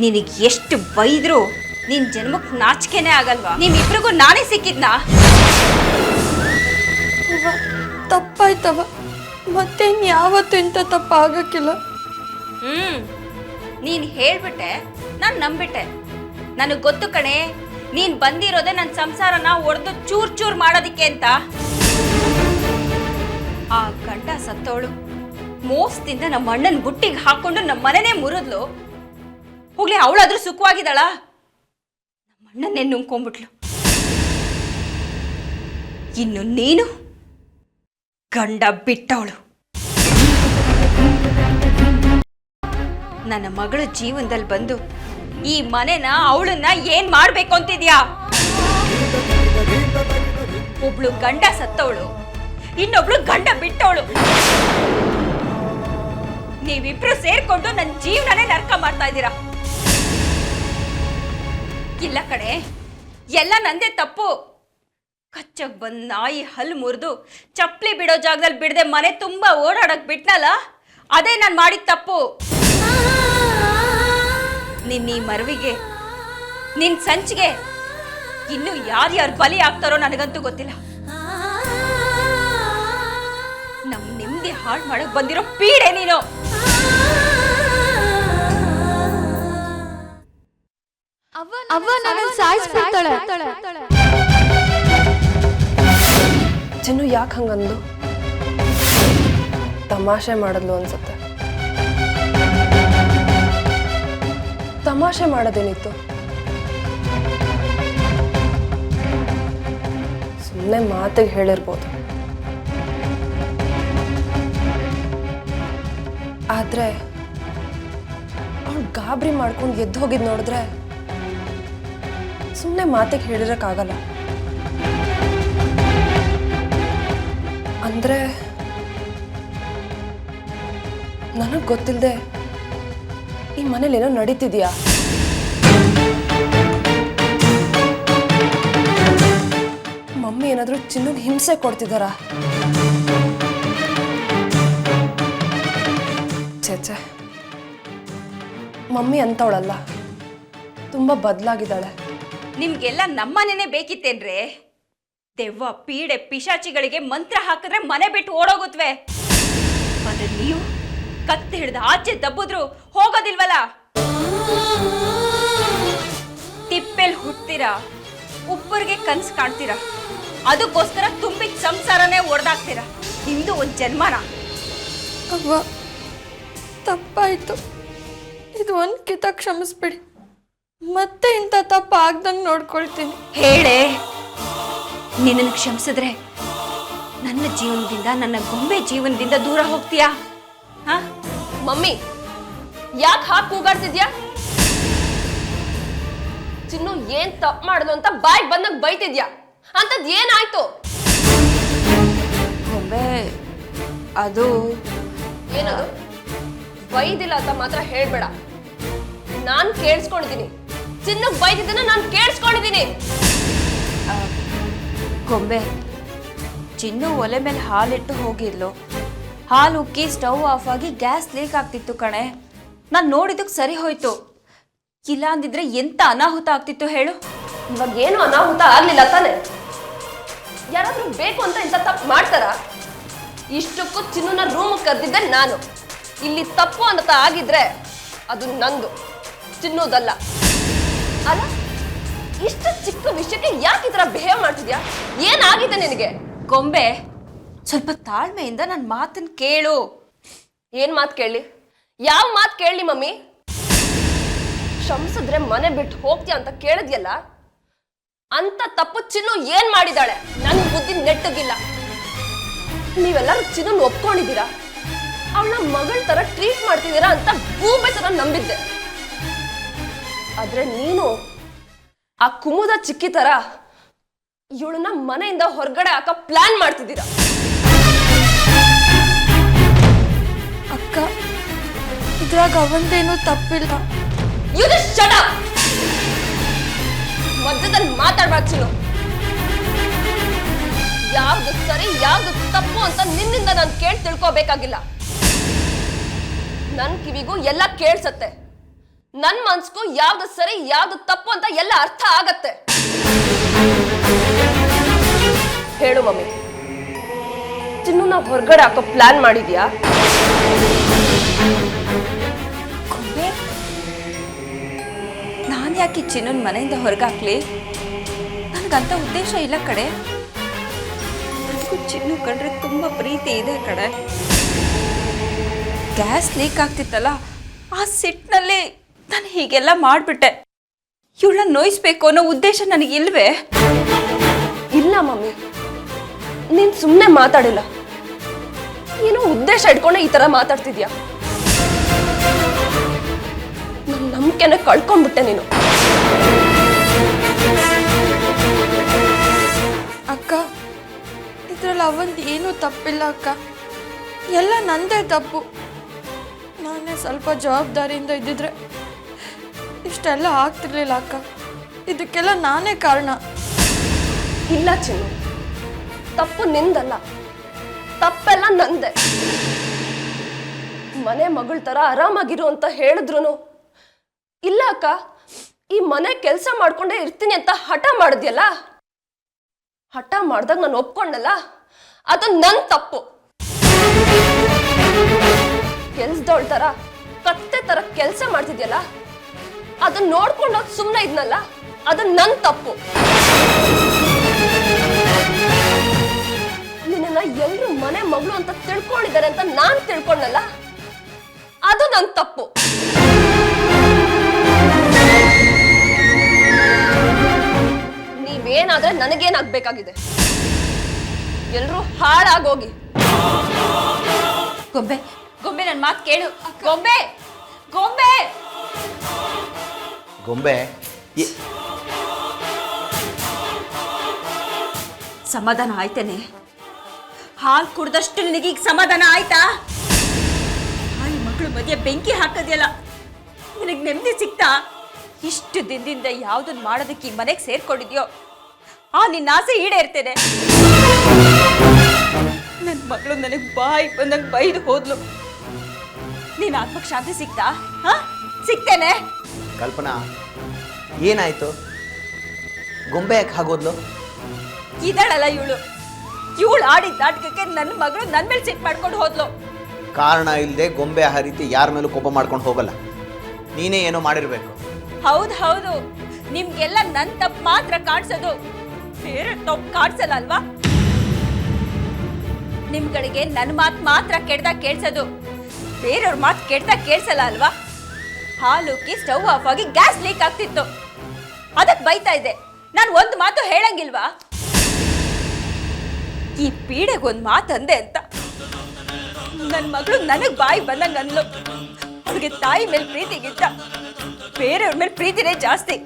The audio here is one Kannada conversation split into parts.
ನಿನಗೆ ಎಷ್ಟು ಬೈದ್ರು ನಿನ್ ಜನ್ಮಕ್ಕೆ ನಾಚಿಕೆನೇ ಆಗಲ್ವಾ? ನಿಮ್ಮಿಬ್ರಿಗೂ ನಾನೇ ಸಿಕ್ಕಿದ್ನಾ? ತಪ್ಪಾಯ್ತವ, ಮತ್ತೆ ಯಾವತ್ತೂ ಇಂಥ ತಪ್ಪ ಆಗಕ್ಕಿಲ್ಲ. ನೀನ್ ಹೇಳ್ಬಿಟ್ಟೆ, ನಾನು ನಂಬಿಟ್ಟೆ. ನನಗೆ ಗೊತ್ತು ಕಣೆ, ನೀನ್ ಬಂದಿರೋದೆ ನನ್ನ ಸಂಸಾರನ ಒಡೆದು ಚೂರ್ ಚೂರ್ ಮಾಡೋದಿಕ್ಕೆ ಅಂತ. ಆ ಗಂಡ ಸತ್ತವಳು ಮೋಸದಿಂದ ನಮ್ಮ ಅಣ್ಣನ ಬುಟ್ಟಿಗೆ ಹಾಕೊಂಡು ನಮ್ಮ ಮನೆನೇ ಮುರಿದ್ಲು. ಹೋಗ್ಲಿ, ಅವಳಾದ್ರೂ ಸುಖವಾಗಿದ್ದಾಳ? ನಮ್ಮ ಅಣ್ಣನ್ನೇ ನುಂಗ್ಕೊಂಡ್ಬಿಟ್ಲು. ಇನ್ನು ನೀನು ಗಂಡ ಬಿಟ್ಟವಳು. ನನ್ನ ಮಗಳ ಜೀವನದಲ್ಲಿ ಬಂದು ಈ ಮನೆನ ಅವಳನ್ನ ಏನ್ ಮಾಡ್ಬೇಕು ಅಂತಿದ್ಯಾ? ಒಬ್ಳು ಗಂಡ ಸತ್ತವಳು, ಇನ್ನೊಬ್ಳು ಗಂಡ ಬಿಟ್ಟವಳು. ನೀವಿಬ್ರು ಸೇರ್ಕೊಂಡು ನನ್ನ ಜೀವನನೇ ನರಕ ಮಾಡ್ತಾ ಇದ್ದೀರಾ. ಇಲ್ಲ ಕಣೆ, ಎಲ್ಲ ನಂದೇ ತಪ್ಪು. ಕಚ್ಚಕ್ ಬಂದ್ ನಾಯಿ ಹಲ್ಲು ಮುರಿದು ಚಪ್ಪಲಿ ಬಿಡೋ ಜಾಗದಲ್ಲಿ ಬಿಡದೆ ಮನೆ ತುಂಬಾ ಓಡಾಡಕ್ ಬಿಟ್ನಲ್ಲ, ಅದೇ ನಾನು ಮಾಡಿದ ತಪ್ಪು. ನಿನ್ನ ಈ ಮರವಿಗೆ, ನಿನ್ ಸಂಚಿಗೆ ಇನ್ನು ಯಾರ್ಯಾರು ಬಲಿ ಆಗ್ತಾರೋ ನನಗಂತೂ ಗೊತ್ತಿಲ್ಲ. ನಮ್ ನೆಮ್ಮದಿ ಹಾಳು ಮಾಡಕ್ ಬಂದಿರೋ ಪೀಡೆ ನೀನು. ಚಿನ್ನು ಯಾಕೆ ಹಂಗಂದು? ತಮಾಷೆ ಮಾಡಿದ್ಲು ಅನ್ಸುತ್ತೆ. ತಮಾಷೆ ಮಾಡೋದೇನಿತ್ತು? ಸುಮ್ಮನೆ ಮಾತಿಗೆ ಹೇಳಿರ್ಬೋದು. ಆದ್ರೆ ಅವಳು ಗಾಬರಿ ಮಾಡ್ಕೊಂಡು ಎದ್ದು ಹೋಗಿದ್ ನೋಡಿದ್ರೆ ಸುಮ್ಮನೆ ಮಾತಿಗೆ ಹೇಳಿರಕ್ಕಾಗಲ್ಲ. ಅಂದ್ರೆ ನನಗ್ ಗೊತ್ತಿಲ್ಲದೆ ಈ ಮನೇಲಿ ಏನೋ ನಡೀತಿದ್ಯಾ? ಮಮ್ಮಿ ಏನಾದ್ರೂ ಚಿನ್ನುಗೆ ಹಿಂಸೆ ಕೊಡ್ತಿದಾರ? ಛೇ, ಮಮ್ಮಿ ಅಂತವಳಲ್ಲ, ತುಂಬಾ ಬದಲಾಗಿದ್ದಾಳೆ. ನಿಮ್ಗೆಲ್ಲ ನಮ್ಮನೇನೆ ಬೇಕಿತ್ತೇನ್ರೆ? ದೆವ್ವ ಪೀಡೆ ಪಿಶಾಚಿಗಳಿಗೆ ಮಂತ್ರ ಹಾಕಿದ್ರೆ ಮನೆ ಬಿಟ್ಟು ಓಡೋಗುತ್ತವೆ. ಆದ್ರೆ ನೀವು ಕತ್ತೆ ಹಿಡ್ದು ಆಚೆ ದಬ್ಬಿದ್ರು ಹೋಗೋದಿಲ್ವಲ್ಲ. ತಿಪ್ಪೆಲ್ ಹುಟ್ತೀರಾ, ಉಪ್ಪರಿಗೆ ಕನ್ಸು ಕಾಣ್ತೀರಾ, ಅದಕ್ಕೋಸ್ಕರ ತುಂಬಿದ ಸಂಸಾರನೇ ಒಡೆದಾಕ್ತೀರಾ. ನಿಮ್ದು ಒಂದ್ ಜನ್ಮನ. ಅವ್ವ, ತಪ್ಪಾಯ್ತು. ಇದು ಒಂದ್ ಕಿತ ಕ್ಷಮಿಸ್ಬಿಡಿ. ಮತ್ತೆ ಇಂಥ ತಪ್ಪ ಆಗ್ದಂಗೆ ನೋಡ್ಕೊಳ್ತೀನಿ. ಹೇಳೆ, ನಿನ್ನನ್ನು ಕ್ಷಮಿಸಿದ್ರೆ ನನ್ನ ಜೀವನದಿಂದ, ನನ್ನ ಗೊಂಬೆ ಜೀವನದಿಂದ ದೂರ ಹೋಗ್ತೀಯಾ? ಮಮ್ಮಿ, ಯಾಕೆ ಹಾಕಿ ಕೂಗಾಡ್ತಿದ್ಯಾ? ಚಿನ್ನು ಏನ್ ತಪ್ಪು ಮಾಡಿದ್ಲು ಅಂತ ಬಾಯ್ ಬಂದಾಗ ಬೈತಿದ್ಯಾ? ಅಂತದ್ ಏನಾಯ್ತು? ಗೊಂಬೆ ಅದು ಏನದು? ಬೈದಿಲ್ಲ ಅಂತ ಮಾತ್ರ ಹೇಳ್ಬೇಡ. ನಾನ್ ಕೇಳಿಸ್ಕೊಂಡಿದ್ದೀನಿ. ಚಿನ್ನು ಬೈದಿದ್ದನ್ನ ನಾನು ಕೇಳಿಸ್ಕೊಂಡಿದ್ದೀನಿ. ಗೊಂಬೆ, ಚಿನ್ನು ಒಲೆ ಮೇಲೆ ಹಾಲಿಟ್ಟು ಹೋಗಿದ್ಲು. ಹಾಲು ಉಕ್ಕಿ ಸ್ಟವ್ ಆಫ್ ಆಗಿ ಗ್ಯಾಸ್ ಲೀಕ್ ಆಗ್ತಿತ್ತು ಕಣೆ. ನಾನು ನೋಡಿದಕ್ಕೆ ಸರಿ ಹೋಯ್ತು. ಇಲ್ಲ ಅಂದಿದ್ರೆ ಎಂತ ಅನಾಹುತ ಆಗ್ತಿತ್ತು ಹೇಳು. ಇವಾಗ ಏನು ಅನಾಹುತ ಆಗ್ಲಿಲ್ಲ ತಾನೆ? ಯಾರಾದ್ರೂ ಬೇಕು ಅಂತ ಇಂಥ ತಪ್ಪು ಮಾಡ್ತಾರ? ಇಷ್ಟಕ್ಕೂ ಚಿನ್ನೂನ ರೂಮ್ ಕರೆದಿದ್ದೆ ನಾನು. ಇಲ್ಲಿ ತಪ್ಪು ಅಂತ ಆಗಿದ್ರೆ ಅದು ನಂದು, ಚಿನ್ನೋದಲ್ಲ. ಅಲ್ಲ, ಇಷ್ಟು ಚಿಕ್ಕ ವಿಷಯಕ್ಕೆ ಯಾಕೆ ಈ ತರ ಬಿಹೇವ್ ಮಾಡ್ತಿದ್ಯಾ? ಏನಾಗಿದೆ ನಿನಗೆ? ಗೊಂಬೆ, ಸ್ವಲ್ಪ ತಾಳ್ಮೆಯಿಂದ ನನ್ನ ಮಾತನ್ನ ಕೇಳು. ಏನ್ ಮಾತು ಕೇಳಿ? ಯಾವ ಮಾತು ಕೇಳಿ ಮಮ್ಮಿ? ಕ್ಷಮಿಸಿದ್ರೆ ಮನೆ ಬಿಟ್ಟು ಹೋಗ್ತೀಯ ಅಂತ ಕೇಳಿದ್ಯಲ್ಲ, ಅಂತ ತಪ್ಪು ಚಿನ್ನು ಏನ್ ಮಾಡಿದಾಳೆ? ನನ್ ಬುದ್ಧಿ ನೆಟ್ಟಗಿಲ್ಲ. ನೀವೆಲ್ಲರೂ ಚಿನ್ನನ್ ಒಪ್ಕೊಂಡಿದ್ದೀರಾ, ಅವಳ ಮಗಳ ತರ ಟ್ರೀಟ್ ಮಾಡ್ತಿದ್ದೀರಾ ಅಂತ ಗೂಬೆ ತರ ನಂಬಿದ್ದೆ. ಆದ್ರೆ ನೀನು ಆ ಕುಮುದ ಚಿಕ್ಕಿ ತರ ಇವಳನ್ನ ಮನೆಯಿಂದ ಹೊರಗಡೆ ಹಾಕ ಪ್ಲಾನ್ ಮಾಡ್ತಿದ್ದೀರಾ. ಅಕ್ಕ, ಇದ್ರಾಗ ಅವಂದೇನೂ ತಪ್ಪಿಲ್ಲ. You just shut up! ಮಧ್ಯದಲ್ಲಿ ಮಾತಾಡ್ಬಾರ್ದು ಚಿನ್ನು. ಯಾವ್ದು ಸರಿ ಯಾವ್ದು ತಪ್ಪು ಅಂತ ನಿನ್ನಿಂದ ನಾನು ಕೇಳಿ ತಿಳ್ಕೋಬೇಕಾಗಿಲ್ಲ. ನನ್ ಕಿವಿಗೂ ಎಲ್ಲ ಕೇಳ್ಸತ್ತೆ, ನನ್ ಮನ್ಸ್ಗೂ ಯಾವ್ದು ಸರಿ ಯಾವ್ದು ತಪ್ಪು ಅಂತ ಎಲ್ಲ ಅರ್ಥ ಆಗತ್ತೆ. ಹೇಳು ಮಮ್ಮಿ, ಚಿನ್ನು ಹೊರಗಡೆ ಹಾಕೋ ಪ್ಲಾನ್ ಮಾಡಿದ್ಯಾ? ನಾನು ಯಾಕೆ ಚಿನ್ನನ್ ಮನೆಯಿಂದ ಹೊರಗಾಕ್ಲಿ? ನನಗಂತ ಉದ್ದೇಶ ಇಲ್ಲ ಕಡೆ. ನನಗೂ ಚಿನ್ನು ಕಂಡ್ರೆ ತುಂಬಾ ಪ್ರೀತಿ ಇದೆ ಕಡೆ. ಗ್ಯಾಸ್ ಲೀಕ್ ಆಗ್ತಿತ್ತಲ್ಲ, ಆ ಸಿಟ್ನಲ್ಲಿ ನಾನು ಹೀಗೆಲ್ಲ ಮಾಡ್ಬಿಟ್ಟೆ. ಇವಳನ್ನ ನೋಯಿಸ್ಬೇಕು ಅನ್ನೋ ಉದ್ದೇಶ ನನಗಿಲ್ವೇ? ಇಲ್ಲ ಮಮ್ಮಿ, ನೀನ್ ಸುಮ್ಮನೆ ಮಾತಾಡಿಲ್ಲ, ಏನೋ ಉದ್ದೇಶ ಇಟ್ಕೊಂಡೆ ಈ ತರ ಮಾತಾಡ್ತಿದ್ಯಾ. ನನ್ನ ನಂಬಿಕೆನ ಕಳ್ಕೊಂಡ್ಬಿಟ್ಟೆ ನೀನು. ಅಕ್ಕ, ಇದ್ರಲ್ಲಿ ಅವಂದು ಏನೂ ತಪ್ಪಿಲ್ಲ ಅಕ್ಕ. ಎಲ್ಲ ನಂದೇ ತಪ್ಪು. ನಾನೇ ಸ್ವಲ್ಪ ಜವಾಬ್ದಾರಿಯಿಂದ ಇದ್ದಿದ್ರೆ ಇಷ್ಟೆಲ್ಲ ಆಗ್ತಿರ್ಲಿಲ್ಲ ಅಕ್ಕ. ಇದಕ್ಕೆಲ್ಲ ನಾನೇ ಕಾರಣ. ಇಲ್ಲ ಚಿನ್ನು, ತಪ್ಪು ನಿಂದಲ್ಲ, ತಪ್ಪೆಲ್ಲ ನಂದೆ. ಮನೆ ಮಗಳ ತರ ಆರಾಮಾಗಿರು ಅಂತ ಹೇಳಿದ್ರು ಇಲ್ಲ ಅಕ್ಕ, ಈ ಮನೆ ಕೆಲಸ ಮಾಡ್ಕೊಂಡೇ ಇರ್ತೀನಿ ಅಂತ ಹಠ ಮಾಡಿದ್ಯಲ್ಲ, ಹಠ ಮಾಡ್ದಾಗ ನಾನು ಒಪ್ಕೊಂಡಲ್ಲ, ಅದು ನನ್ ತಪ್ಪು. ಕೆಲ್ಸದವಳ ತರ ಕತ್ತೆ ತರ ಕೆಲಸ ಮಾಡ್ತಿದ್ಯಲ್ಲ, ಅದನ್ನ ನೋಡ್ಕೊಂಡೋಗ್ ಸುಮ್ಮನೆ ಇದ್ನಲ್ಲ, ಅದು ನನ್ ತಪ್ಪು. ನಿನ್ನ ಎಲ್ರು ಮನೆ ಮಗಳು ಅಂತ ತಿಳ್ಕೊಂಡಿದ್ದಾರೆ ಅಂತ ನಾನ್ ತಿಳ್ಕೊಂಡಲ್ಲ, ಅದು ನನ್ ತಪ್ಪು. ನೀವೇನಾದ್ರೆ ನನಗೇನಾಗ್ಬೇಕಾಗಿದೆ? ಎಲ್ರು ಹಾಳಾಗೋಗಿ. ಗೊಂಬೆ ಗೊಂಬೆ, ನನ್ನ ಮಾತು ಕೇಳು. ಗೊಂಬೆ ಗೊಂಬೆ ಗೊಂಬೆ ಸಮಾಧಾನ ಆಯ್ತೇನೆ? ಹಾಲು ಕುಡ್ದಷ್ಟು ನಿನಗೀಗ ಸಮಾಧಾನ ಆಯ್ತಾ? ಹಾಯಿ ಮಕ್ಕಳು ಮಧ್ಯೆ ಬೆಂಕಿ ಹಾಕೋದ್ಯಲ್ಲ, ನಿನಗೆ ನೆಮ್ಮದಿ ಸಿಕ್ತಾ? ಇಷ್ಟು ದಿನದಿಂದ ಯಾವುದನ್ನ ಮಾಡೋದಕ್ಕೆ ಈ ಮನೆಗೆ ಸೇರ್ಕೊಂಡಿದ್ಯೋ ಆ ನಿನ್ನ ಆಸೆ ಈಡೇರ್ತೇನೆ. ನನ್ನ ಮಗಳು ನನಗೆ ಬಾಯಿ ಬಂದಂಗೆ ಬೈದು ಹೋದ್ಲು. ನೀನ್ ಆತ್ಮಕ್ಕೆ ಶಾಂತಿ ಸಿಕ್ತಾ? ಸಿಕ್ತೇನೆ. ಕಲ್ಪನಾ, ಏನಾಯ್ತು? ಗೊಂಬೆ ಯಾಕೆ ಹಾಗೋದ್ಲು? ಇದಳಲ್ಲ ಇವಳು ಆಡಿದ ನಾಟಕಕ್ಕೆ ನನ್ನ ಮಗಳು ನನ್ನ ಮೇಲೆ ಸಿಟ್ಟು ಮಾಡ್ಕೊಂಡು ಹೋದ್ಲು. ಕಾರಣ ಇಲ್ಲದೆ ಗೊಂಬೆ ಆ ರೀತಿ ಯಾರ ಮೇಲೂ ಕೋಪ ಮಾಡ್ಕೊಂಡು ಹೋಗಲ್ಲ. ನೀನೇ ಏನೋ ಮಾಡಿರ್ಬೇಕು. ಹೌದು, ನಿಮ್ಗೆಲ್ಲ ನನ್ನ ತಪ್ಪು ಮಾತ್ರ ಕಾಣಿಸೋದು, ಬೇರೆ ತಪ್ಪು ಕಾಣಿಸಲ್ಲ ಅಲ್ವಾ? ನಿಮ್ಗಳಿಗೆ ನನ್ನ ಮಾತು ಮಾತ್ರ ಕೆಡ್ದಾಗ ಕೇಳಿಸೋದು, ಬೇರೆಯವ್ರ ಮಾತು ಕೆಡ್ದಾಗ ಕೇಳಿಸಲ್ಲ ಅಲ್ವಾ? ಹಾಲುಕ್ಕಿ ಸ್ಟವ್ ಆಫ್ ಆಗಿ ಗ್ಯಾಸ್ ಲೀಕ್ ಆಗ್ತಿತ್ತು, ಅದಕ್ಕೆ ಬೈತಾ ಇದ್ದೆ. ನಾನು ಒಂದು ಮಾತು ಹೇಳಂಗಿಲ್ವಾ? ಈ ಪೀಡೆಗೊಂದು ಮಾತು ಅಂದೆ ಅಂತ ನನ್ನ ಮಗಳು ನನಗೆ ಬಾಯಿ ಬಂದಂಗ ಅನ್ಲು. ಅವ್ರಿಗೆ ತಾಯಿ ಮೇಲೆ ಪ್ರೀತಿಗಿಂತ ಬೇರೆಯವ್ರ ಮೇಲೆ ಪ್ರೀತಿನೇ ಜಾಸ್ತಿ.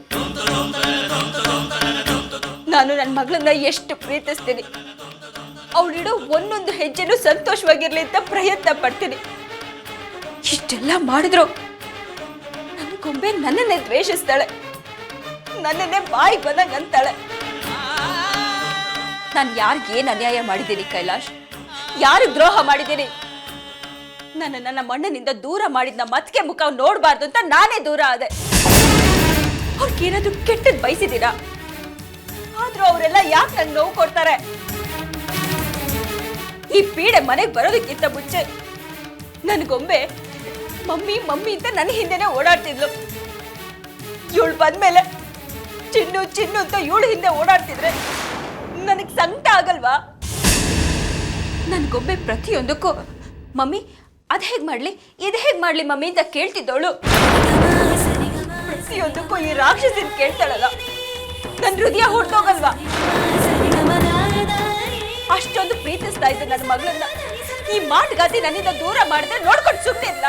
ನಾನು ನನ್ನ ಮಗಳನ್ನ ಎಷ್ಟು ಪ್ರೀತಿಸ್ತೀನಿ, ಅವಳಿಡೋ ಒಂದೊಂದು ಹೆಜ್ಜೆನೂ ಸಂತೋಷವಾಗಿರ್ಲಿ ಅಂತ ಪ್ರಯತ್ನ ಪಡ್ತೀನಿ. ಇಷ್ಟೆಲ್ಲ ಮಾಡಿದ್ರು ನನ್ನ ಗೊಂಬೆ ನನ್ನನ್ನೇ ದ್ವೇಷಿಸ್ತಾಳೆ, ನನ್ನನ್ನೇ ಬಾಯಿ ಬಂದಂಗ ಅಂತಾಳೆ. ನಾನು ಯಾರಿಗೇನು ಅನ್ಯಾಯ ಮಾಡಿದ್ದೀನಿ ಕೈಲಾಶ್? ಯಾರು ದ್ರೋಹ ಮಾಡಿದ್ದೀನಿ? ನನ್ನ ಮಣ್ಣನಿಂದ ದೂರ ಮಾಡಿದ ನಮ್ಮ ಅತ್ತಿಗೆ ಮುಖ ನೋಡಬಾರ್ದು ಅಂತ ನಾನೇ ದೂರ ಆದೆ. ಅವ್ರಿಗೇನಾದ್ರು ಕೆಟ್ಟದ್ ಬಯಸಿದ್ದೀರಾ? ಆದ್ರೂ ಅವರೆಲ್ಲ ಯಾಕೆ ನಂಗೆ ನೋವು ಕೊಡ್ತಾರೆ? ಈ ಪೀಡೆ ಮನೆಗೆ ಬರೋದಕ್ಕಿಂತ ಮುಂಚೆ ನನ್ನ ಗೊಂಬೆ ಮಮ್ಮಿ ಮಮ್ಮಿ ಅಂತ ನನ್ನ ಹಿಂದೆನೆ ಓಡಾಡ್ತಿದ್ಲು. ಇವಳು ಬಂದ್ಮೇಲೆ ಚಿನ್ನು ಚಿನ್ನು ಅಂತ ಇವಳು ಹಿಂದೆ ಓಡಾಡ್ತಿದ್ರೆ ನನಗೆ ಸಂಕಟ ಆಗಲ್ವಾ? ನನ್ನ ಗೊಂಬೆ ಪ್ರತಿಯೊಂದಕ್ಕೂ ಮಮ್ಮಿ ಅದ್ ಹೇಗ್ ಮಾಡ್ಲಿ, ಇದು ಹೇಗ್ ಮಾಡ್ಲಿ ಮಮ್ಮಿ ಅಂತ ಕೇಳ್ತಿದ್ದವಳು. ಪ್ರತಿಯೊಂದಕ್ಕೂ ಈ ರಾಕ್ಷಸಿನ ಕೇಳ್ತಾಳಲ್ಲ, ನನ್ನ ಹೃದಯ ಹೊರಟೋಗಲ್ವಾ? ಅಷ್ಟೊಂದು ಪ್ರೀತಿಸ್ತಾ ಇದ್ದೆ ನನ್ನ ಮಗಳನ್ನ. ಈ ಮಾಟಗಾತಿ ನನ್ನಿಂದ ದೂರ ಮಾಡಿದ್ರೆ ನೋಡ್ಕೊಂಡು ಸುಮ್ಮನೆ ಇಲ್ಲ.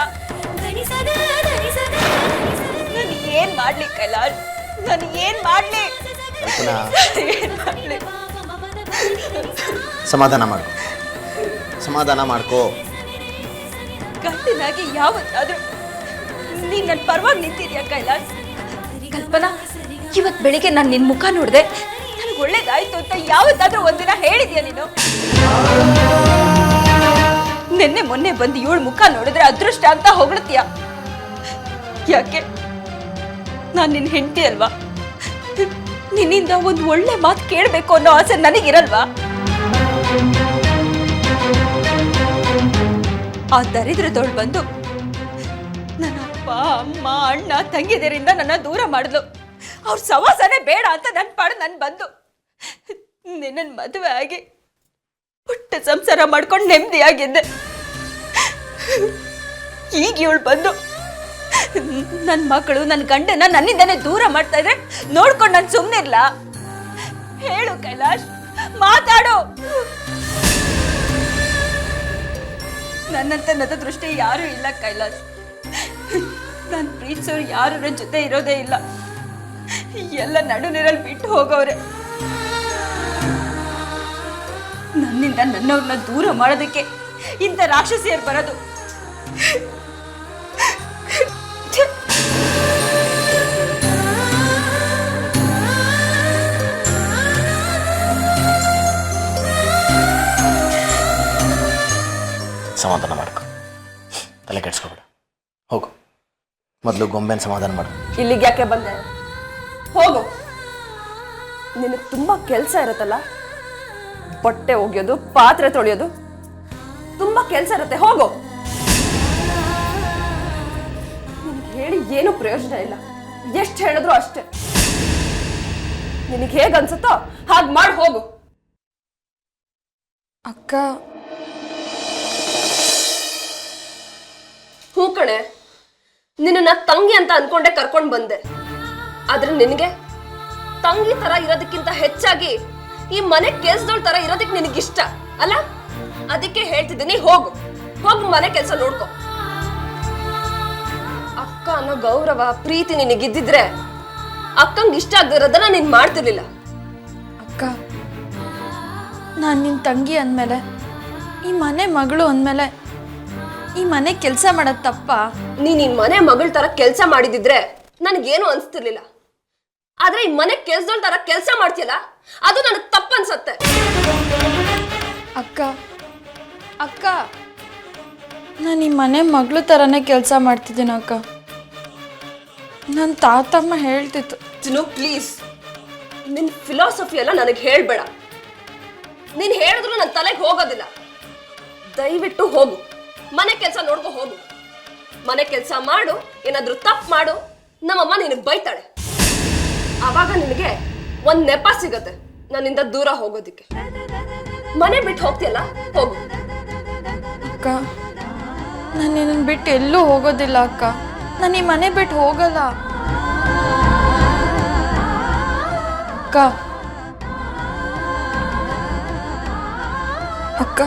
ನಾನು ಏನ್ ಮಾಡ್ಲಿ ಕೈಲಾಶ್? ನಾನು ಏನ್ ಮಾಡ್ಲಿ? ಏನ್ ಮಾಡ್ಲಿ? ಸಮಾಧಾನ ಮಾಡ್ಕೋ. ಗಂಡನಾಗಿ ಯಾವತ್ತಾದ್ರೂ ನೀನ್ ನನ್ನ ಪರವಾಗಿ ನಿಂತಿದ್ಯಾ ಕೈಲಾಶ್? ಕಲ್ಪನಾ, ಇವತ್ ಬೆಳಿಗ್ಗೆ ನಾನು ನಿನ್ ಮುಖ ನೋಡ್ದೆ, ನನಗೆ ನನಗೆ ಒಳ್ಳೇದಾಯ್ತು ಅಂತ ಯಾವತ್ತಾದ್ರೂ ಒಂದಿನ ಹೇಳಿದ್ಯಾ ನೀನು? ನಿನ್ನೆ ಮೊನ್ನೆ ಬಂದು ಇವಳ ಮುಖ ನೋಡಿದ್ರೆ ಅದೃಷ್ಟ ಅಂತ ಹೊಗಳ್ತೀಯ. ಯಾಕೆ? ನಾನು ನಿನ್ನ ಹೆಂಡತಿ ಅಲ್ವಾ? ನಿನ್ನಿಂದ ಒಂದು ಒಳ್ಳೆ ಮಾತು ಕೇಳಬೇಕು ಅನ್ನೋ ಆಸೆ ನನಗಿರಲ್ವಾ? ಆ ದರಿದ್ರದವಳು ಬಂದು ನನ್ನ ಅಪ್ಪ ಅಮ್ಮ ಅಣ್ಣ ತಂಗಿದರಿಂದ ನನ್ನ ದೂರ ಮಾಡಿದ್ಲು. ಅವ್ರ ಸವಾಸನೆ ಬೇಡ ಅಂತ ನನ್ನ ಪಾಡು ನಾನು ಬಂದು ನಿನ್ನ ಮದುವೆ ಆಗಿ ಪುಟ್ಟ ಸಂಸಾರ ಮಾಡ್ಕೊಂಡು ನೆಮ್ಮದಿಯಾಗಿದ್ದೆ. ಈಗ ಇವಳು ಬಂದು ನನ್ನ ಮಕ್ಕಳು ನನ್ನ ಗಂಡನ ನನ್ನಿಂದನೇ ದೂರ ಮಾಡ್ತಾ ಇದ್ರೆ ನೋಡ್ಕೊಂಡು ನಾನು ಸುಮ್ಮನೆ ಇರ್ಲ? ಹೇಳು ಕೈಲಾಶ್, ಮಾತಾಡು. ನನ್ನಂತ ನದ ದೃಷ್ಟಿ ಯಾರೂ ಇಲ್ಲ ಕೈಲಾಶ್. ನಾನು ಪ್ರೀತಿಸೋರು ಯಾರು ನನ್ನ ಜೊತೆ ಇರೋದೇ ಇಲ್ಲ. ಎಲ್ಲ ನಡು ನೀರಲ್ಲಿ ಬಿಟ್ಟು ಹೋಗೋರೆ. ನನ್ನಿಂದ ನನ್ನವ್ರನ್ನ ದೂರ ಮಾಡೋದಕ್ಕೆ ಇಂಥ ರಾಕ್ಷಸಿಯರು ಬರೋದು. ಸಮಾಧಾನ ಮಾಡ್ಕೊ, ತಲೆ ಕೆಡ್ಸ್ಕೊಬೇಡ. ಹೋಗು, ಮೊದಲು ಗೊಂಬೆನ ಸಮಾಧಾನ ಮಾಡು. ಇಲ್ಲಿಗೆ ಯಾಕೆ ಬಂದೆ? ಹೋಗು. ನಿನಗೆ ತುಂಬಾ ಕೆಲಸ ಇರುತ್ತಲ್ಲ, ಬಟ್ಟೆ ಒಗೆಯೋದು, ಪಾತ್ರೆ ತೊಳೆಯೋದು, ತುಂಬಾ ಕೆಲಸ ಇರುತ್ತೆ. ಹೋಗು. ನಿನಗೆ ಹೇಳಿ ಏನು ಪ್ರಯೋಜನ ಇಲ್ಲ. ಎಷ್ಟು ಹೇಳಿದ್ರು ಅಷ್ಟೇ. ನಿನಗೆ ಹೇಗೆ ಅನ್ಸುತ್ತೋ ಹಾಗೆ ಮಾಡಿ ಹೋಗು. ಅಕ್ಕ, ಹೂ ಕಣೆ, ನಿನ್ನ ತಂಗಿ ಅಂತ ಅನ್ಕೊಂಡೆ ಕರ್ಕೊಂಡ್ ಬಂದೆ. ಆದ್ರೆ ನಿನಗೆ ತಂಗಿ ತರ ಇರೋದಕ್ಕಿಂತ ಹೆಚ್ಚಾಗಿ ಈ ಮನೆ ಕೆಲ್ಸದವಳ ತರ ಇರೋದಕ್ಕೆ ನಿನಗಿಷ್ಟ ಅಲ್ಲ? ಅದಕ್ಕೆ ಹೇಳ್ತಿದ್ದೀನಿ, ಹೋಗು. ಹೋಗು, ಮನೆ ಕೆಲಸ ನೋಡ್ಕೊ. ಅಕ್ಕ ಅನ್ನೋ ಗೌರವ ಪ್ರೀತಿ ನಿನಗಿದ್ದಿದ್ರೆ ಅಕ್ಕಂಗೆ ಇಷ್ಟ ಆಗದಿರೋದನ್ನ ನೀನ್ ಮಾಡ್ತಿರ್ಲಿಲ್ಲ. ಅಕ್ಕ, ನಾನು ನಿನ್ನ ತಂಗಿ ಅಂದಮೇಲೆ, ಈ ಮನೆ ಮಗಳು ಅಂದಮೇಲೆ ಈ ಮನೆ ಕೆಲಸ ಮಾಡೋದು ತಪ್ಪ? ನೀನ್ ಈ ಮನೆ ಮಗಳ ತರ ಕೆಲಸ ಮಾಡಿದಿದ್ರೆ ನನಗೇನು ಅನ್ಸ್ತಿರ್ಲಿಲ್ಲ. ಆದ್ರೆ ಈ ಮನೆ ಕೆಲ್ಸದವಳ ತರ ಕೆಲಸ ಮಾಡ್ತೀಯಲ್ಲ, ಅದು ನನಗೆ ತಪ್ಪು ಅನ್ಸತ್ತೆ. ಅಕ್ಕ ಅಕ್ಕ, ನಾನು ಈ ಮನೆ ಮಗಳು ಥರನೇ ಕೆಲಸ ಮಾಡ್ತಿದ್ದೀನಿ ಅಕ್ಕ. ನನ್ನ ತಾತಮ್ಮ ಹೇಳ್ತಿತ್ತು. ಚಿನ್ನು, ಪ್ಲೀಸ್, ನಿನ್ ಫಿಲಾಸಫಿ ಎಲ್ಲ ನನಗೆ ಹೇಳ್ಬೇಡ. ನೀನ್ ಹೇಳಿದ್ರು ನನ್ನ ತಲೆಗೆ ಹೋಗೋದಿಲ್ಲ. ದಯವಿಟ್ಟು ಹೋಗು, ಮನೆ ಕೆಲಸ ನೋಡ್ಕೊ. ಹೋಗು, ಮನೆ ಕೆಲಸ ಮಾಡು. ಏನಾದ್ರೂ ತಪ್ಪು ಮಾಡು, ನಮ್ಮಮ್ಮ ನಿನಗೆ ಬೈತಾಳೆ. ಆವಾಗ ನಿನಗೆ ಒಂದ್ ನೆಪ ಸಿಗತ್ತೆ ನನ್ನಿಂದ ದೂರ ಹೋಗೋದಿಕ್ಕೆ. ಮನೆ ಬಿಟ್ಟು ಹೋಗ್ತೀಯಲ್ಲ, ಹೋಗು. ಅಕ್ಕ, ನಾನು ನಿನ್ನನ್ನು ಬಿಟ್ಟು ಎಲ್ಲೂ ಹೋಗೋದಿಲ್ಲ ಅಕ್ಕ. ನಾನು ಈ ಮನೆ ಬಿಟ್ಟು ಹೋಗಲ್ಲ ಅಕ್ಕ. ಅಕ್ಕ,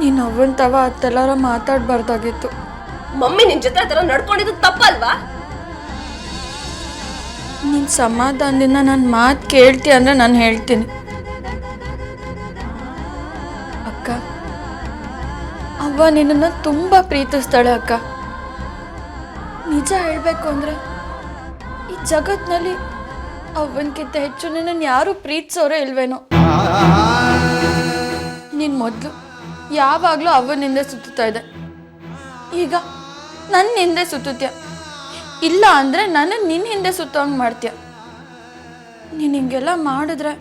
ನೀನು ಅವನ್ ಅತ್ತೆಲ್ಲಾರ ಮಾತಾಡ್ಬಾರ್ದಾಗಿತ್ತು. ಮಮ್ಮಿ ನಿನ್ ಜೊತೆ ಆ ಥರ ನಡ್ಕೊಂಡಿದ್ದು ತಪ್ಪಲ್ವಾ? ನೀನು ಸಮಾಧಾನದಿಂದ ನನ್ನ ಮಾತು ಕೇಳ್ತಿ ಅಂದ್ರೆ ನಾನು ಹೇಳ್ತೀನಿ ಅಕ್ಕ. ಅವ್ವ ನಿನ್ನನ್ನು ತುಂಬ ಪ್ರೀತಿಸ್ತಾಳೆ ಅಕ್ಕ. ನಿಜ ಹೇಳಬೇಕು ಅಂದರೆ ಈ ಜಗತ್ತಿನಲ್ಲಿ ಅವ್ವನ್ಕಿಂತ ಹೆಚ್ಚು ನಿನ್ನನ್ನು ಯಾರೂ ಪ್ರೀತಿಸೋರೇ ಇಲ್ವೇನೋ. ನೀನು ಮೊದಲು ಯಾವಾಗಲೂ ಅವ್ವನಿಂದ ಸುತ್ತುತ್ತಾ ಇದೆ, ಈಗ ನನ್ನ ಹಿಂದೆ ಸುತ್ತುತ್ತೀಯ. ಇಲ್ಲ ಅಂದರೆ ನಾನು ನಿನ್ನ ಹಿಂದೆ ಸುತ್ತೋಂಗೆ ಮಾಡ್ತೀಯ. ನೀನು ಹಿಂಗೆಲ್ಲ ಮಾಡಿದ್ರೆ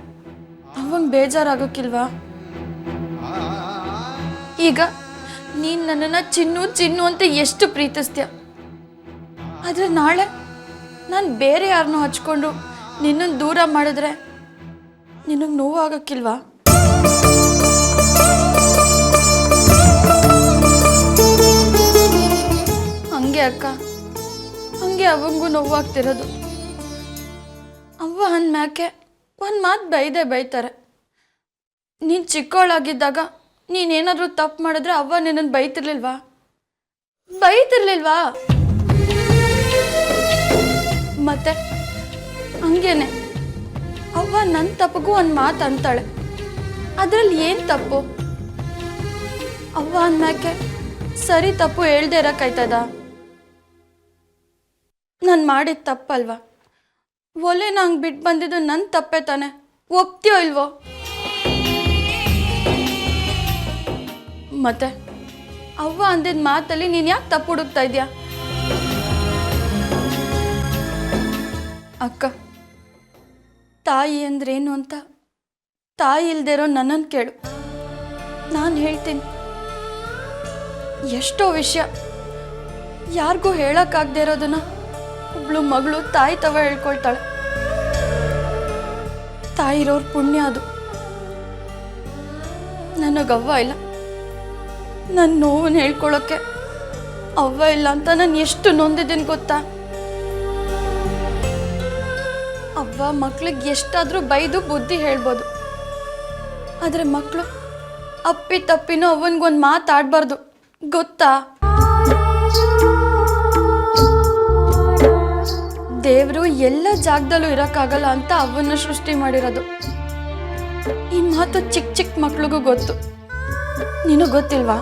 ಅವಂಗೆ ಬೇಜಾರಾಗೋಕ್ಕಿಲ್ವಾ? ಈಗ ನೀನು ನನ್ನನ್ನು ಚಿನ್ನು ಚಿನ್ನು ಅಂತ ಎಷ್ಟು ಪ್ರೀತಿಸ್ತೀಯ, ಆದರೆ ನಾಳೆ ನಾನು ಬೇರೆ ಯಾರನ್ನೂ ಹಚ್ಕೊಂಡು ನಿನ್ನನ್ನು ದೂರ ಮಾಡಿದ್ರೆ ನಿನಗೆ ನೋವಾಗಕ್ಕಿಲ್ವಾ? ಹಂಗೆ ಅಕ್ಕ, ಹಂಗೆ ಅವಂಗೂ ನೋವಾಗ್ತಿರೋದು. ಅವ್ವ ಅಂದ್ಮ್ಯಾಕೆ ಒಂದು ಮಾತು ಬೈತಾರೆ. ನೀನು ಚಿಕ್ಕವಳಾಗಿದ್ದಾಗ ನೀನೇನಾದರೂ ತಪ್ಪು ಮಾಡಿದ್ರೆ ಅವ್ವ ನಿನ್ನನ್ನು ಬೈತಿರ್ಲಿಲ್ವಾ? ಮತ್ತೆ ಹಂಗೇನೆ ಅವ್ವ ನನ್ನ ತಪ್ಪಗೂ ಒಂದು ಮಾತು ಅಂತಾಳೆ. ಅದರಲ್ಲಿ ಏನು ತಪ್ಪು? ಅವ್ವ ಅಂದ್ಮ್ಯಾಕೆ ಸರಿ ತಪ್ಪು ಹೇಳ್ದೆ ಇರೋಕ್ಕಾಯ್ತದ? ನಾನು ಮಾಡಿದ ತಪ್ಪಲ್ವಾ? ಒಲೆ ನಂಗೆ ಬಿಟ್ಟು ಬಂದಿದ್ದು ನನ್ನ ತಪ್ಪೆ ತಾನೆ, ಒಪ್ತೀಯೋ ಇಲ್ವೋ? ಮತ್ತೆ ಅವ್ವ ಅಂದಿದ್ದ ಮಾತಲ್ಲಿ ನೀನು ಯಾಕೆ ತಪ್ಪು ಹುಡುಕ್ತಾ ಇದೆಯಾ? ಅಕ್ಕ, ತಾಯಿ ಅಂದ್ರೇನು ಅಂತ ತಾಯಿ ಇಲ್ದೇ ಇರೋ ನನ್ನನ್ನು ಕೇಳು, ನಾನು ಹೇಳ್ತೀನಿ. ಎಷ್ಟೋ ವಿಷಯ ಯಾರಿಗೂ ಹೇಳೋಕ್ಕಾಗದೇ ಇರೋದನ್ನ ಒಬ್ಳು ಮಗಳು ತಾಯಿ ತವ ಹೇಳ್ಕೊಳ್ತಾಳೆ. ತಾಯಿ ಇರೋರ್ ಪುಣ್ಯ ಅದು. ನನಗವ್ವ ಇಲ್ಲ, ನನ್ನ ನೋವನ್ನು ಹೇಳ್ಕೊಳಕ್ಕೆ ಅವ್ವ ಇಲ್ಲ ಅಂತ ನಾನು ಎಷ್ಟು ನೊಂದಿದ್ದೀನಿ ಗೊತ್ತಾ? ಅವ್ವ ಮಕ್ಳಿಗೆ ಎಷ್ಟಾದರೂ ಬೈದು ಬುದ್ಧಿ ಹೇಳ್ಬೋದು, ಆದರೆ ಮಕ್ಕಳು ಅಪ್ಪಿ ತಪ್ಪಿನೂ ಅವನಿಗೊಂದು ಮಾತಾಡಬಾರ್ದು, ಗೊತ್ತಾ? ದೇವರು ಎಲ್ಲ ಜಾಗದಲ್ಲೂ ಇರೋಕ್ಕಾಗಲ್ಲ ಅಂತ ಅವನ್ನ ಸೃಷ್ಟಿ ಮಾಡಿರೋದು. ಈ ಮಾತು ಚಿಕ್ಕ ಚಿಕ್ಕ ಮಕ್ಳಿಗೂ ಗೊತ್ತು, ನಿನಗೆ ಗೊತ್ತಿಲ್ವಾ?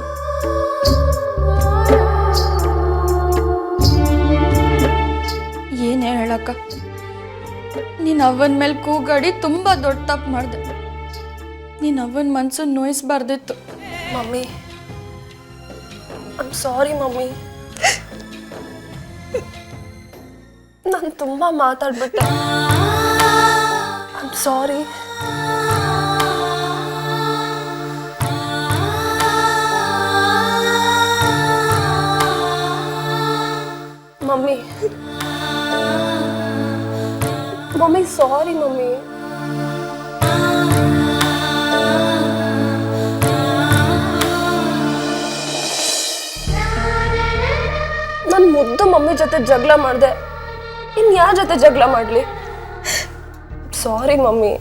ಏನೇ ಹೇಳಕ್ಕ, ನೀನು ಅವನ ಮೇಲೆ ಕೂಗಾಡಿ ತುಂಬ ದೊಡ್ಡ ತಪ್ಪು ಮಾಡಿದೆ. ನೀನು ಅವನ ಮನಸ್ಸನ್ನು ನೋಯಿಸ್ಬಾರ್ದಿತ್ತು. Mummy, I am sorry mummy. ನಾನು ತುಂಬ ಮಾತಾಡ್ಬಿಟ್ಟೆ. I am sorry. Mummy, mummy sorry mummy. ನಾನು ಮುದ್ದು ಮಮ್ಮಿ ಜೊತೆ ಜಗಳ ಮಾಡಿದೆ, ಇನ್ನು ಯಾರ ಜೊತೆ ಜಗಳ ಮಾಡಲಿ? ಸಾರಿ ಮಮ್ಮಿ.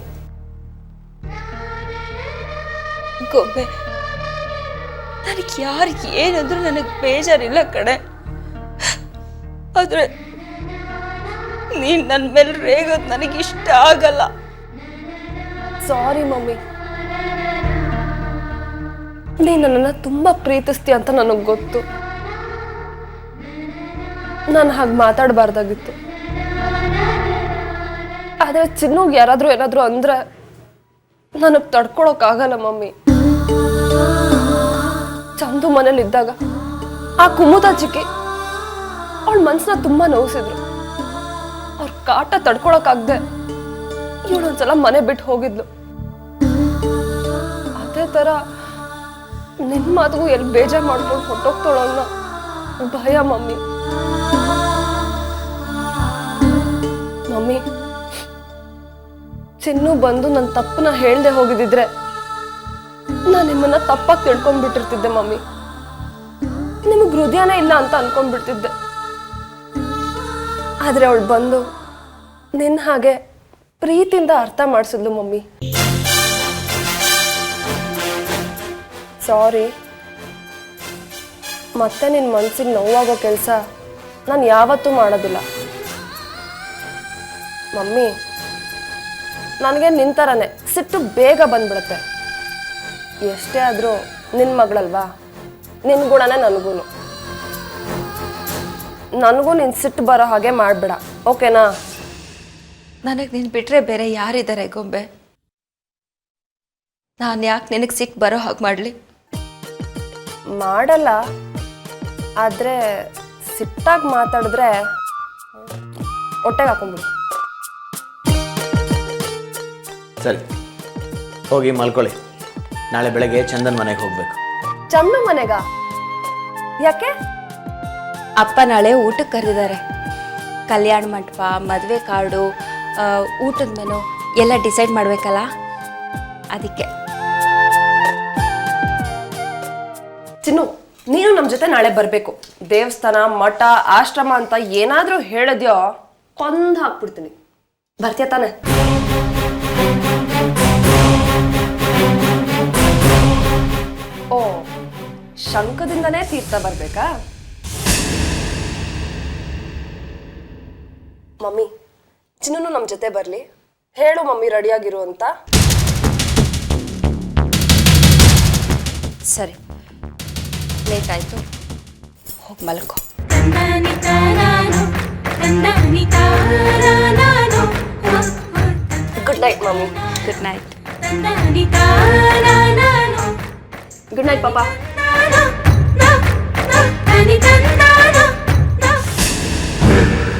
ಗೊಂಬೆ, ನನಗೆ ಯಾರು ಏನಂದ್ರೂ ನನಗೆ ಬೇಜಾರಿಲ್ಲ ಕಣೆ, ಆದರೆ ನೀನು ನನ್ನ ಮೇಲೆ ರೇಗೋದು ನನಗೆ ಇಷ್ಟ ಆಗಲ್ಲ. ಸಾರಿ ಮಮ್ಮಿ. ನೀನು ನನ್ನನ್ನು ತುಂಬ ಪ್ರೀತಿಸ್ತೀಯ ಅಂತ ನನಗೆ ಗೊತ್ತು. ನಾನು ಹಾಗೆ ಮಾತಾಡಬಾರ್ದಾಗಿತ್ತು. ಆದರೆ ಚಿನ್ನುಗೆ ಯಾರಾದರೂ ಏನಾದರೂ ಅಂದರೆ ನನಗೆ ತಡ್ಕೊಳಕ್ಕಾಗಲ್ಲ ಮಮ್ಮಿ. ಚಂದು ಮನೇಲಿದ್ದಾಗ ಆ ಕುಮುದ ಚಿಕ್ಕಿ ಅವಳ ಮನಸ್ಸನ್ನ ತುಂಬ ನೋಯಿಸಿದ್ರು. ಅವ್ರ ಕಾಟ ತಡ್ಕೊಳಕ್ಕಾಗದೆ ಇವಳೊಂದ್ಸಲ ಮನೆ ಬಿಟ್ಟು ಹೋಗಿದ್ಲು. ಅದೇ ಥರ ನಿನ್ನ ಮಾತಿಗೂ ಎಲ್ಲಿ ಬೇಜಾರು ಮಾಡ್ಕೊಂಡು ಹೊಟ್ಟೋಗ್ತಾಳೋ ಅನ್ನೋ ಭಯ ಮಮ್ಮಿ. ಮಮ್ಮಿ, ಚಿನ್ನು ಬಂದು ನನ್ನ ತಪ್ಪನ್ನ ಹೇಳ್ದೆ ಹೋಗಿದ್ದಿದ್ರೆ ನಾನು ನಿಮ್ಮನ್ನ ತಪ್ಪಾಗಿ ತಿಳ್ಕೊಂಡ್ಬಿಟ್ಟಿರ್ತಿದ್ದೆ ಮಮ್ಮಿ. ನಿಮಗೆ ಹೃದಯನೇ ಇಲ್ಲ ಅಂತ ಅನ್ಕೊಂಡ್ಬಿಡ್ತಿದ್ದೆ. ಆದರೆ ಅವಳು ಬಂದು ನಿನ್ನ ಹಾಗೆ ಪ್ರೀತಿಯಿಂದ ಅರ್ಥ ಮಾಡಿಸಿದ್ಲು ಮಮ್ಮಿ. ಸಾರಿ. ಮತ್ತೆ ನಿನ್ನ ಮನಸ್ಸಿಗೆ ನೋವಾಗೋ ಕೆಲಸ ನಾನು ಯಾವತ್ತೂ ಮಾಡೋದಿಲ್ಲ ಮಮ್ಮಿ. ನನಗೆ ನಿನ್ನ ಥರನೇ ಸಿಟ್ಟು ಬೇಗ ಬಂದ್ಬಿಡುತ್ತೆ. ಎಷ್ಟೇ ಆದರೂ ನಿನ್ನ ಮಗಳಲ್ವಾ, ನಿನ್ನ ಗುಣನೇ ನನಗೂ ನಿನ್ನ ಸಿಟ್ಟು ಬರೋ ಹಾಗೆ ಮಾಡಬೇಡ, ಓಕೆನಾ? ನನಗೆ ನೀನು ಬಿಟ್ಟರೆ ಬೇರೆ ಯಾರಿದ್ದಾರೆ ಗೊಂಬೆ? ನಾನು ಯಾಕೆ ನಿನಗೆ ಸಿಟ್ಟು ಬರೋ ಹಾಗೆ ಮಾಡಲಿ? ಮಾಡಲ್ಲ, ಆದರೆ ಸಿಟ್ಟಾಗಿ ಮಾತಾಡಿದ್ರೆ ಹೊಟ್ಟೆಗೆ ಹಾಕೊಂಡ್ಬಿಡು. ಸರಿ, ಹೋಗಿ ಮಲ್ಕೊಳ್ಳಿ. ನಾಳೆ ಬೆಳಗ್ಗೆ ಚಂದನ್ ಮನೆಗೆ ಹೋಗ್ಬೇಕು. ಚಂದ ಮನೆಗ? ಯಾಕೆ? ಅಪ್ಪ ನಾಳೆ ಊಟಕ್ಕೆ ಕರೆದಿದ್ದಾರೆ. ಕಲ್ಯಾಣ ಮಂಟಪ, ಮದುವೆ ಕಾರ್ಡು, ಊಟದ ಮೆನು ಎಲ್ಲ ಡಿಸೈಡ್ ಮಾಡಬೇಕಲ್ಲ, ಅದಕ್ಕೆ. ಚಿನ್ನು, ನೀನು ನಮ್ಮ ಜೊತೆ ನಾಳೆ ಬರಬೇಕು. ದೇವಸ್ಥಾನ, ಮಠ, ಆಶ್ರಮ ಅಂತ ಏನಾದರೂ ಹೇಳಿದ್ಯೋ ಕೊಂದು ಹಾಕ್ಬಿಡ್ತೀನಿ. ಬರ್ತೀಯ ತಾನೆ? ಓ, ಶಂಕದಿಂದನೇ ತೀರ್ಥ ಬರ್ಬೇಕಾ? ಮಮ್ಮಿ, ಚಿನ್ನು ನಮ್ಮ ಜೊತೆ ಬರಲಿ. ಹೇಳು ಮಮ್ಮಿ ರೆಡಿಯಾಗಿರು ಅಂತ. ಸರಿ, ಲೇಟ್ ಆಯಿತು, ಹೋಗಿ ಮಲ್ಕೋ. ತಂದಾನಿ ತಾರಾನೋ, ತಂದಾನಿ ತಾರಾನೋ. Good night mummy. Good night. Good night ಪಾಪಾ.